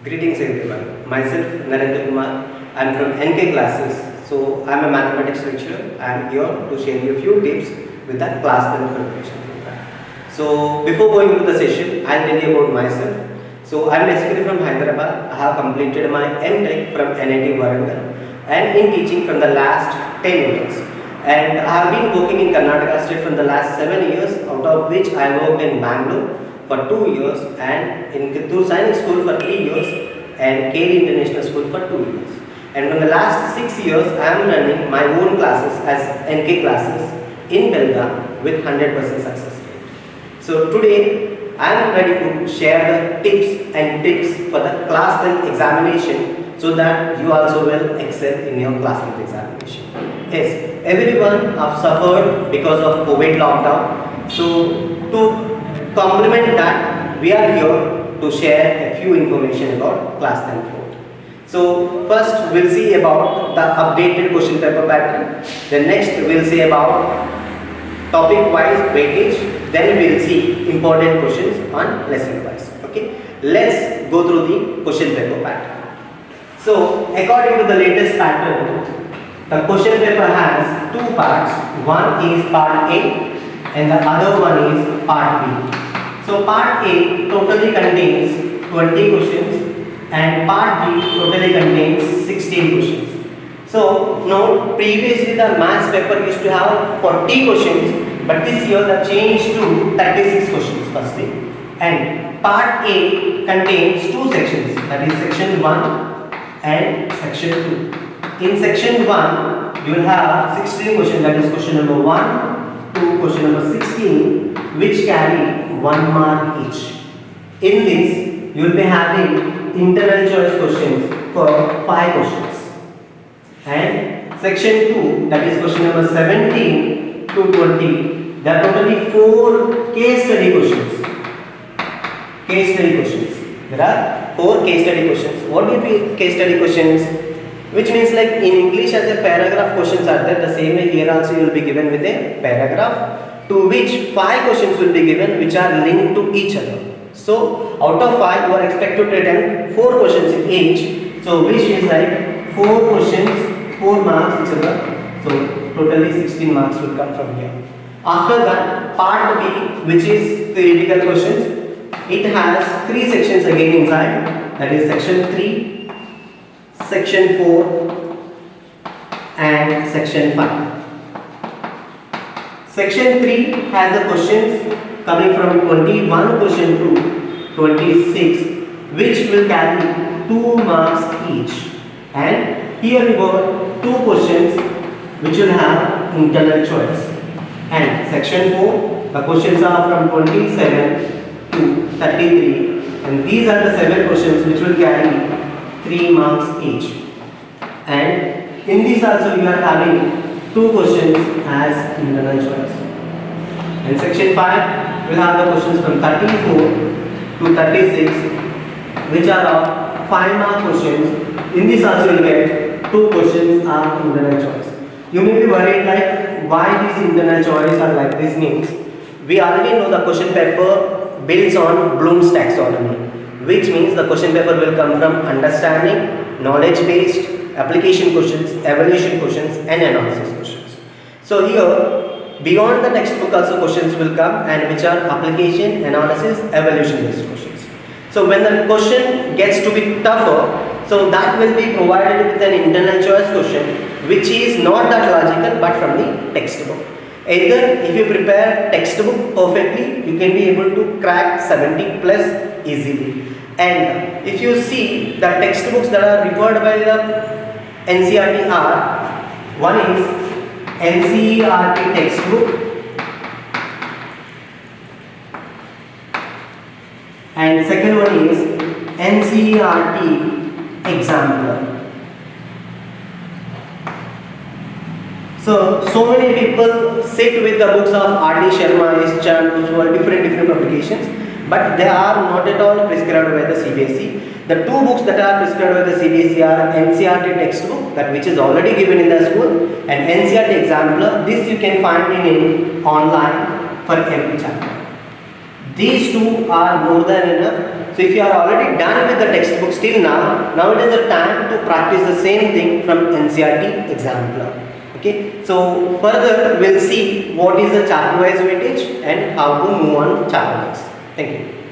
Greetings everyone. Myself Narendra Kumar. I am from NK classes. So I am a mathematics lecturer. I am here to share you a few tips with the class 10 preparation program. So before going into the session, I will tell you about myself. So I am basically from Hyderabad. I have completed my M.Tech from NIT Warangal and in teaching from the last 10 years. And I have been working in Karnataka state from the last 7 years, out of which I worked in Bangalore for 2 years and in Kittur Sainik School for 3 years and KD International School for 2 years. And from the last 6 years, I am running my own classes as NK classes in Belgaum with 100% success rate. So today, I am ready to share the tips and tricks for the class 10 examination so that you also will excel in your class 10 examination. Yes, everyone have suffered because of COVID lockdown. So to complement that, we are here to share a few information about class 10 board. So first we'll see about the updated question paper pattern. Then next we'll see about topic wise weightage. Then we'll see important questions on lesson wise. Okay, let's go through the question paper pattern. So according to the latest pattern, the question paper has two parts. One is part A and the other one is part B. So part A totally contains 20 questions and part B totally contains 16 questions. So now previously the maths paper used to have 40 questions, but this year the change to 36 questions firstly. And part A contains two sections, that is section 1 and section 2. In section 1 you will have 16 questions, that is question number 1 to question number 16, which carry 1 mark each. In this, you will be having internal choice questions for 5 questions. And section 2, that is question number 17 to 20, there are totally 4 case study questions. Case study questions. There are 4 case study questions. What will be case study questions? Which means like in English as a paragraph questions are there, the same way here also you will be given with a paragraph, to which 5 questions will be given which are linked to each other. So out of 5 you are expected to attempt 4 questions in each. So which is like 4 questions, 4 marks each other. So totally 16 marks will come from here. After that, part B, which is theoretical questions, it has 3 sections again inside, that is section 3, section 4 and section 5. Section 3 has the questions coming from 21 question to 26, which will carry 2 marks each. And here we got 2 questions which will have internal choice. And section 4, the questions are from 27 to 33, and these are the 7 questions which will carry 3 marks each. And in this also you are having 2 questions as internal choice. In section 5 we will have the questions from 34 to 36, which are of 5 mark questions. In this also you will get 2 questions are internal choice. You may be worried like why these internal choice are like this. Means we already know the question paper builds on Bloom's taxonomy, which means the question paper will come from understanding, knowledge based, application questions, evaluation questions and analysis questions. So here beyond the textbook also questions will come, and which are application, analysis, evaluation based questions. So when the question gets to be tougher, so that will be provided with an internal choice question which is not that logical but from the textbook. Either if you prepare textbook perfectly, you can be able to crack 70 plus easily. And if you see the textbooks that are referred by the NCERT are, one is NCERT textbook and second one is NCERT examiner. So many people sit with the books of R.D. Sharma, S. Chand, who are different publications, but they are not at all prescribed by the CBSE. The 2 books that are prescribed by the CBSE are NCERT textbook, that which is already given in the school, and NCERT examiner. This you can find in online for every chapter. These 2 are more than enough So if you are already done with the textbooks till now it is the time to practice the same thing from NCERT exam. Okay, so further we'll see what is the chapter wise weightage and how to move on chapter wise. Thank you.